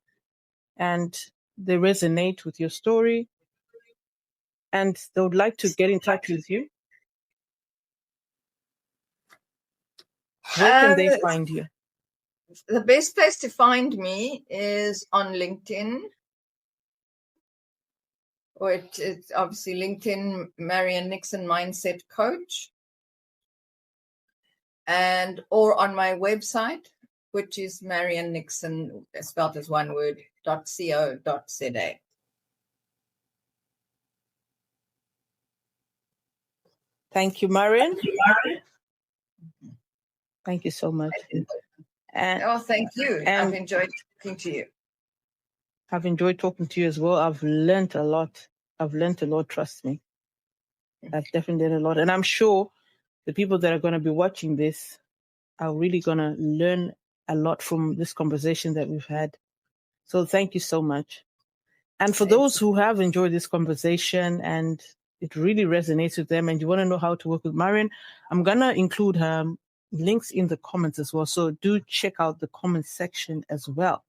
and they resonate with your story and they would like to get in touch with you, where can they find you? The best place to find me is on LinkedIn. Or it's obviously LinkedIn, Marian Dixon Mindset Coach. Or on my website, which is Marian Dixon, spelled as one word, .co.za. Thank you, Marian. Thank you so much. Thank you. I've enjoyed talking to you. I've enjoyed talking to you as well. I've learned a lot. Trust me. I've definitely learned a lot. And I'm sure the people that are going to be watching this are really going to learn a lot from this conversation that we've had. So thank you so much. And for those who have enjoyed this conversation and it really resonates with them and you want to know how to work with Marian, I'm going to include her links in the comments as well. So do check out the comment section as well.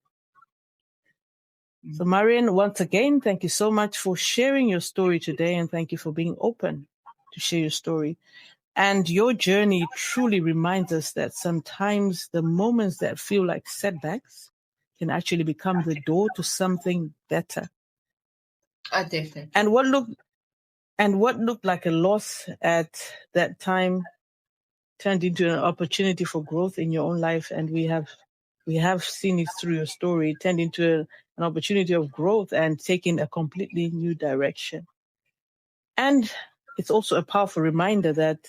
So Marian, once again, thank you so much for sharing your story today and thank you for being open to share your story. And your journey truly reminds us that sometimes the moments that feel like setbacks can actually become the door to something better. Definitely. And what looked like a loss at that time turned into an opportunity for growth in your own life. And we have seen it through your story. It turned into an opportunity of growth and taking a completely new direction. And it's also a powerful reminder that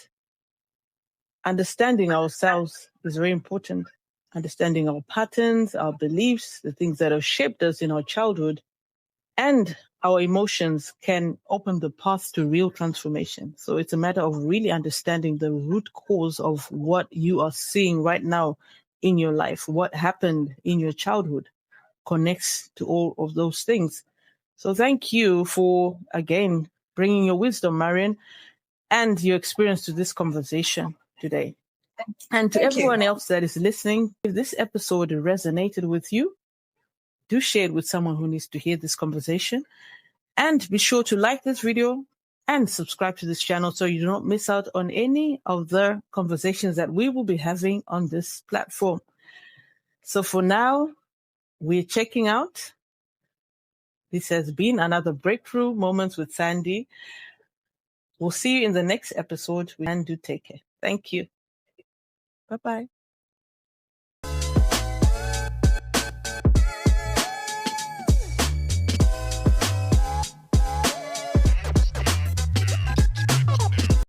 understanding ourselves is very important. Understanding our patterns, our beliefs, the things that have shaped us in our childhood, and our emotions can open the path to real transformation. So it's a matter of really understanding the root cause of what you are seeing right now in your life. What happened in your childhood connects to all of those things. So thank you for, again, bringing your wisdom, Marian, and your experience to this conversation today. And to everyone else that is listening, if this episode resonated with you, do share it with someone who needs to hear this conversation. And be sure to like this video and subscribe to this channel so you do not miss out on any of the conversations that we will be having on this platform. So for now, we're checking out. This has been another Breakthrough Moments with Sandy. We'll see you in the next episode, and do take care. Thank you. Bye-bye.